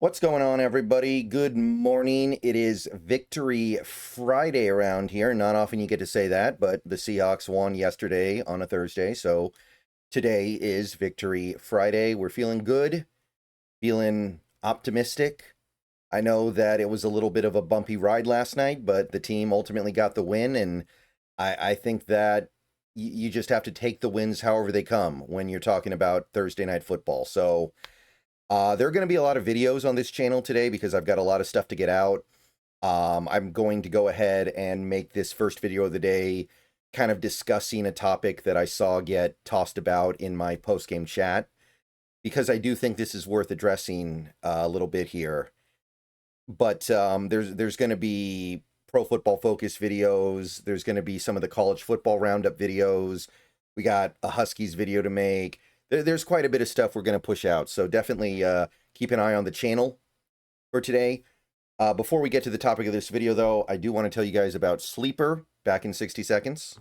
What's going on, everybody? Good morning. It is Victory Friday around here. Not often you get to say that, but the Seahawks won yesterday on a Thursday, so today is Victory Friday. We're feeling good, feeling optimistic. I know that it was a little bit of a bumpy ride last night, but the team ultimately got the win, and I think that you just have to take the wins however they come when you're talking about Thursday night football. So, there are going to be a lot of videos on this channel today because I've got a lot of stuff to get out. I'm going to go ahead and make this first video of the day kind of discussing a topic that I saw get tossed about in my post-game chat, because I do think this is worth addressing a little bit here. But there's going to be Pro Football Focus videos. There's going to be some of the college football roundup videos. We got a Huskies video to make. There's quite a bit of stuff we're going to push out, so definitely keep an eye on the channel for today. Before we get to the topic of this video, though, I do want to tell you guys about Sleeper, back in 60 seconds.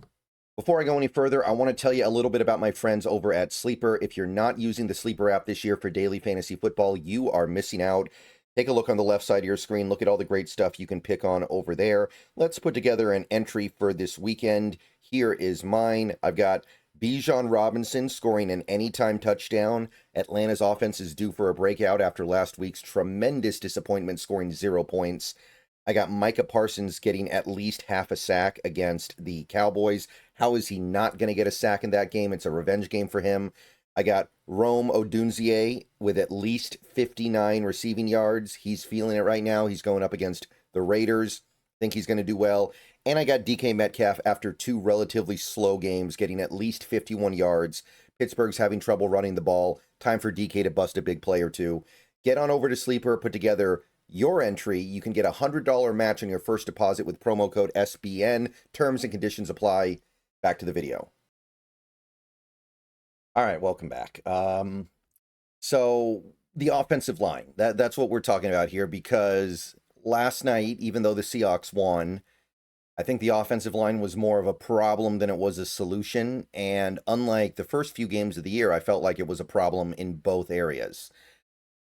Before I go any further, I want to tell you a little bit about my friends over at Sleeper. If you're not using the Sleeper app this year for daily fantasy football, you are missing out. Take a look on the left side of your screen. Look at all the great stuff you can pick on over there. Let's put together an entry for this weekend. Here is mine. I've got Bijan Robinson scoring an anytime touchdown. Atlanta's offense is due for a breakout after last week's tremendous disappointment, scoring 0 points. I got Micah Parsons getting at least half a sack against the Cowboys. How is he not going to get a sack in that game? It's a revenge game for him. I got Rome Odunze with at least 59 receiving yards. He's feeling it right now. He's going up against the Raiders. Think he's going to do well. And I got DK Metcalf after two relatively slow games, getting at least 51 yards. Pittsburgh's having trouble running the ball. Time for DK to bust a big play or two. Get on over to Sleeper, put together your entry. You can get a $100 match on your first deposit with promo code SBN. Terms and conditions apply. Back to the video. All right, welcome back. So the offensive line, that's what we're talking about here, because last night, even though the Seahawks won, I think the offensive line was more of a problem than it was a solution. And unlike the first few games of the year, I felt like it was a problem in both areas.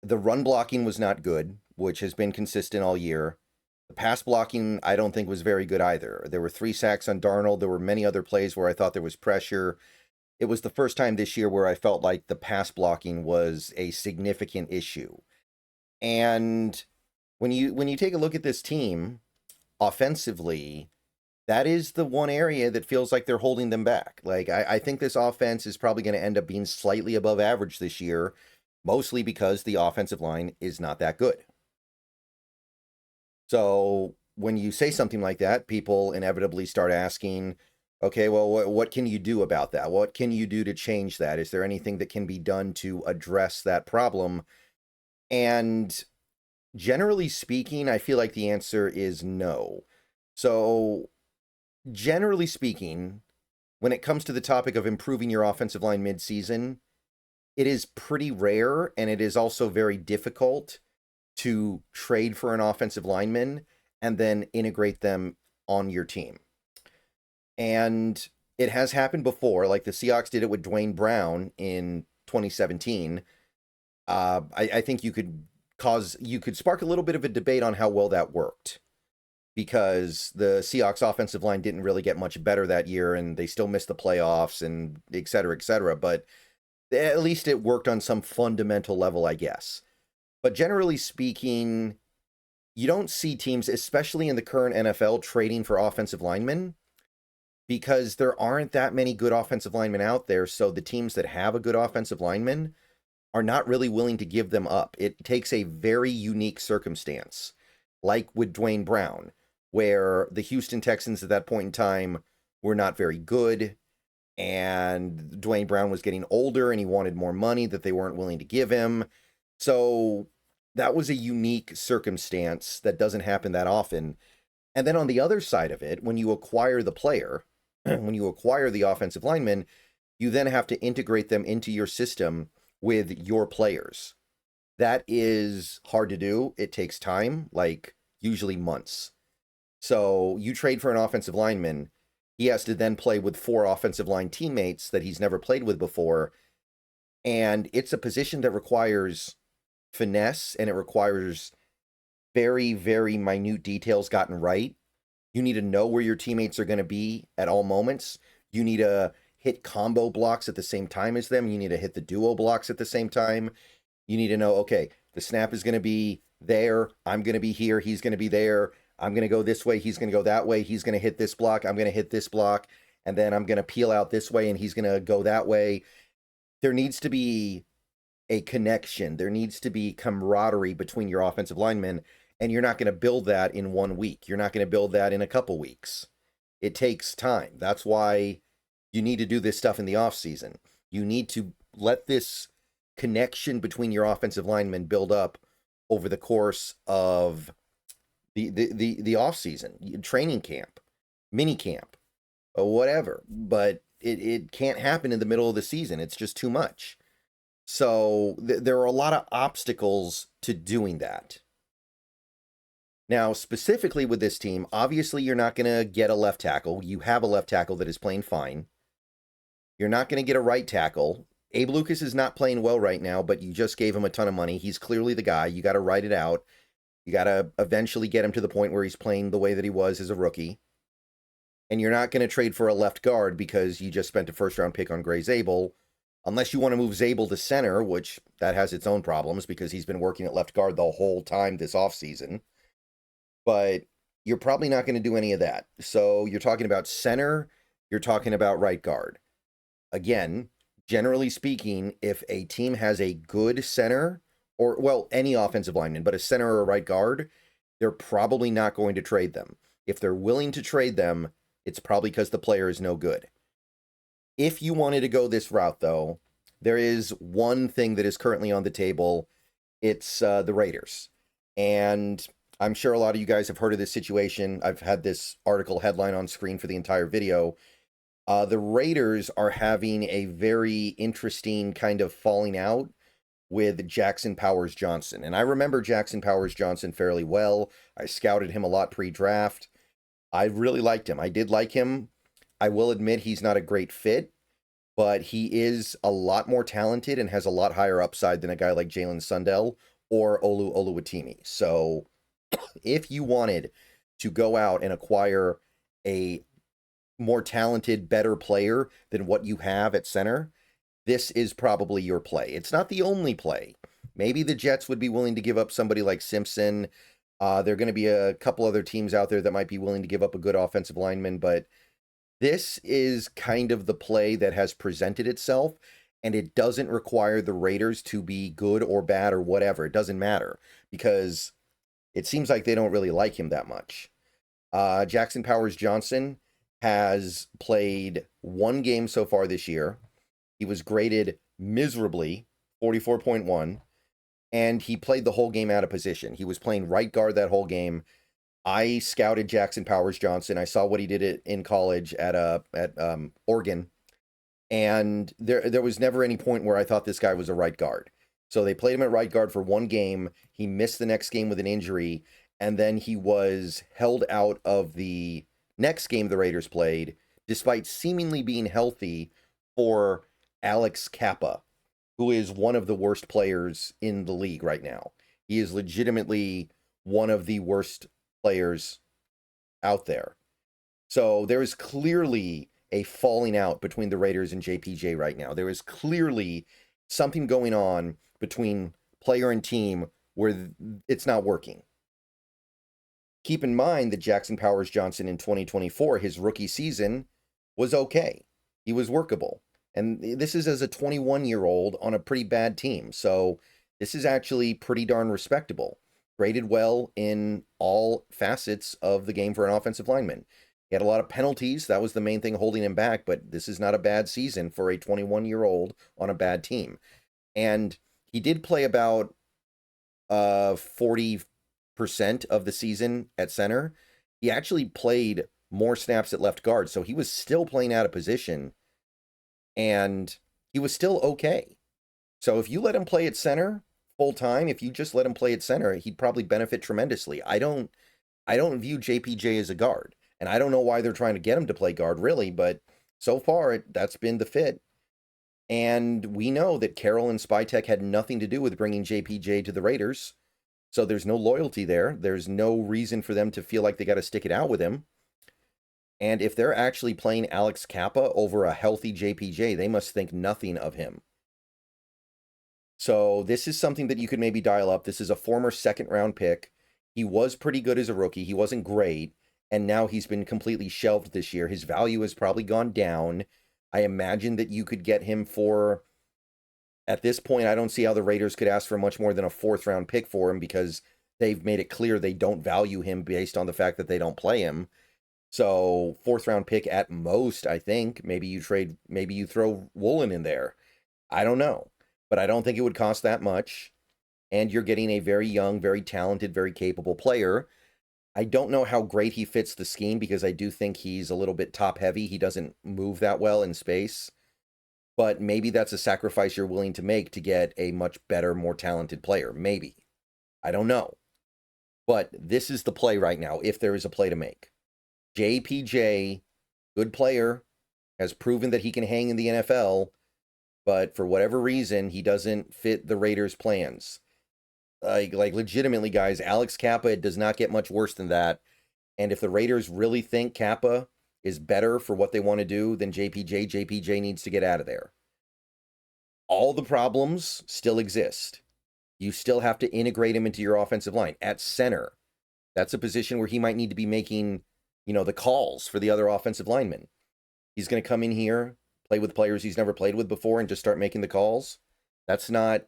The run blocking was not good, which has been consistent all year. The pass blocking, I don't think, was very good either. There were 3 sacks on Darnold. There were many other plays where I thought there was pressure. It was the first time this year where I felt like the pass blocking was a significant issue. And when you take a look at this team offensively, that is the one area that feels like they're holding them back. Like, I think this offense is probably going to end up being slightly above average this year, mostly because the offensive line is not that good. So when you say something like that, people inevitably start asking, okay, well, what can you do about that? What can you do to change that? Is there anything that can be done to address that problem? And generally speaking, I feel like the answer is no. So generally speaking, when it comes to the topic of improving your offensive line midseason, it is pretty rare, and it is also very difficult to trade for an offensive lineman and then integrate them on your team. And it has happened before, like the Seahawks did it with Dwayne Brown in 2017. I think you could spark a little bit of a debate on how well that worked, because the Seahawks offensive line didn't really get much better that year, and they still missed the playoffs, and et cetera, et cetera. But at least it worked on some fundamental level, I guess. But generally speaking, you don't see teams, especially in the current NFL, trading for offensive linemen, because there aren't that many good offensive linemen out there. So the teams that have a good offensive lineman are not really willing to give them up. It takes a very unique circumstance, like with Dwayne Brown, where the Houston Texans at that point in time were not very good, and Dwayne Brown was getting older and he wanted more money that they weren't willing to give him. So that was a unique circumstance that doesn't happen that often. And then on the other side of it, when you acquire the player, when you acquire the offensive lineman, you then have to integrate them into your system with your players. That is hard to do. It takes time, like usually months. So you trade for an offensive lineman, he has to then play with 4 offensive line teammates that he's never played with before. And it's a position that requires finesse and it requires very, very minute details gotten right. You need to know where your teammates are going to be at all moments. You need to hit combo blocks at the same time as them. You need to hit the duo blocks at the same time. You need to know, okay, the snap is going to be there. I'm going to be here. He's going to be there. I'm going to go this way. He's going to go that way. He's going to hit this block. I'm going to hit this block. And then I'm going to peel out this way and he's going to go that way. There needs to be a connection. There needs to be camaraderie between your offensive linemen. And you're not going to build that in 1 week. You're not going to build that in a couple weeks. It takes time. That's why you need to do this stuff in the off season. You need to let this connection between your offensive linemen build up over the course of the off season, training camp, mini camp, or whatever. But it can't happen in the middle of the season. It's just too much. So there are a lot of obstacles to doing that. Now, specifically with this team, obviously you're not going to get a left tackle. You have a left tackle that is playing fine. You're not going to get a right tackle. Abe Lucas is not playing well right now, but you just gave him a ton of money. He's clearly the guy. You got to write it out. You got to eventually get him to the point where he's playing the way that he was as a rookie. And you're not going to trade for a left guard because you just spent a first-round pick on Gray Zabel, unless you want to move Zabel to center, which that has its own problems because he's been working at left guard the whole time this offseason. But you're probably not going to do any of that. So you're talking about center, you're talking about right guard. Again, generally speaking, if a team has a good center, or, well, any offensive lineman, but a center or a right guard, they're probably not going to trade them. If they're willing to trade them, it's probably because the player is no good. If you wanted to go this route, though, there is one thing that is currently on the table. It's the Raiders. And I'm sure a lot of you guys have heard of this situation. I've had this article headline on screen for the entire video. The Raiders are having a very interesting kind of falling out with Jackson Powers Johnson. And I remember Jackson Powers Johnson fairly well. I scouted him a lot pre-draft. I really liked him. I did like him. I will admit he's not a great fit, but he is a lot more talented and has a lot higher upside than a guy like Jalen Sundell or Olu Oluwatimi. So if you wanted to go out and acquire a more talented, better player than what you have at center, this is probably your play. It's not the only play. Maybe the Jets would be willing to give up somebody like Simpson. There are going to be a couple other teams out there that might be willing to give up a good offensive lineman, but this is kind of the play that has presented itself, and it doesn't require the Raiders to be good or bad or whatever. It doesn't matter because it seems like they don't really like him that much. Jackson Powers Johnson has played one game so far this year. He was graded miserably, 44.1, and he played the whole game out of position. He was playing right guard that whole game. I scouted Jackson Powers Johnson. I saw what he did in college at Oregon, and there was never any point where I thought this guy was a right guard. So they played him at right guard for one game. He missed the next game with an injury, and then he was held out of the next game the Raiders played, despite seemingly being healthy, for Alex Kappa, who is one of the worst players in the league right now. He is legitimately one of the worst players out there. So there is clearly a falling out between the Raiders and JPJ right now. There is clearly something going on between player and team where it's not working. Keep in mind that Jackson Powers Johnson in 2024, his rookie season, was okay. He was workable. And this is as a 21-year-old on a pretty bad team. So this is actually pretty darn respectable. Graded well in all facets of the game for an offensive lineman. He had a lot of penalties. That was the main thing holding him back. But this is not a bad season for a 21-year-old on a bad team. And he did play about 40% of the season at center. He actually played more snaps at left guard. So he was still playing out of position. And he was still okay. So if you let him play at center full time, if you just let him play at center, he'd probably benefit tremendously. I don't view JPJ as a guard, and I don't know why they're trying to get him to play guard really, but so far that's been the fit. And we know that Carroll and Spytek had nothing to do with bringing JPJ to the Raiders. So there's no loyalty there. There's no reason for them to feel like they got to stick it out with him. And if they're actually playing Alex Kappa over a healthy JPJ, they must think nothing of him. So this is something that you could maybe dial up. This is a former second-round pick. He was pretty good as a rookie. He wasn't great. And now he's been completely shelved this year. His value has probably gone down. I imagine that you could get him for... At this point, I don't see how the Raiders could ask for much more than a fourth-round pick for him because they've made it clear they don't value him based on the fact that they don't play him. So, fourth-round pick at most, I think. Maybe you throw Woolen in there. I don't know. But I don't think it would cost that much. And you're getting a very young, very talented, very capable player. I don't know how great he fits the scheme because I do think he's a little bit top-heavy. He doesn't move that well in space. But maybe that's a sacrifice you're willing to make to get a much better, more talented player. Maybe. I don't know. But this is the play right now, if there is a play to make. JPJ, good player, has proven that he can hang in the NFL, but for whatever reason, he doesn't fit the Raiders' plans. Like legitimately, guys, Alex Kappa, it does not get much worse than that. And if the Raiders really think Kappa is better for what they want to do than JPJ needs to get out of there. All the problems still exist. You still have to integrate him into your offensive line. At center, that's a position where he might need to be making, the calls for the other offensive linemen. He's going to come in here, play with players he's never played with before, and just start making the calls. That's not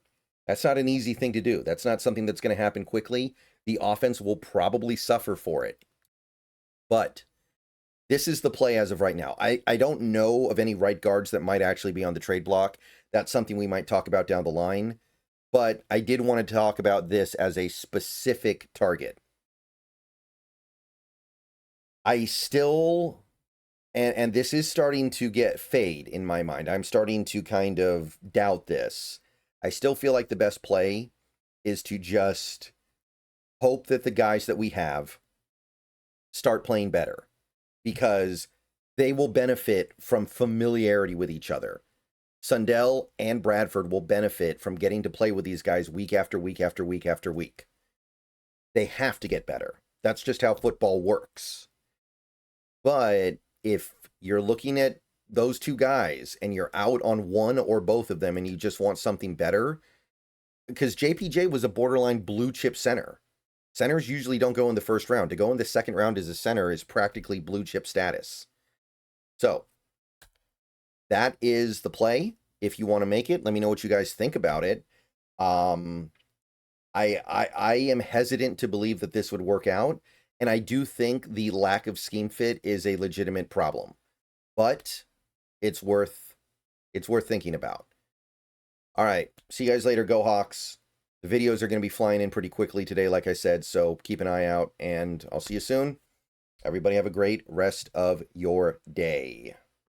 an easy thing to do. That's not something that's going to happen quickly. The offense will probably suffer for it. But this is the play as of right now. I don't know of any right guards that might actually be on the trade block. That's something we might talk about down the line. But I did want to talk about this as a specific target. I still, and this is starting to get fade in my mind. I'm starting to kind of doubt this. I still feel like the best play is to just hope that the guys that we have start playing better, because they will benefit from familiarity with each other. Sundell and Bradford will benefit from getting to play with these guys week after week after week after week. They have to get better. That's just how football works. But if you're looking at those two guys and you're out on one or both of them and you just want something better, because JPJ was a borderline blue chip center. Centers usually don't go in the first round. To go in the second round as a center is practically blue chip status. So that is the play. If you want to make it, let me know what you guys think about it. I am hesitant to believe that this would work out, and I do think the lack of scheme fit is a legitimate problem. But it's worth thinking about. All right, see you guys later. Go Hawks. The videos are going to be flying in pretty quickly today, like I said, so keep an eye out, and I'll see you soon. Everybody have a great rest of your day.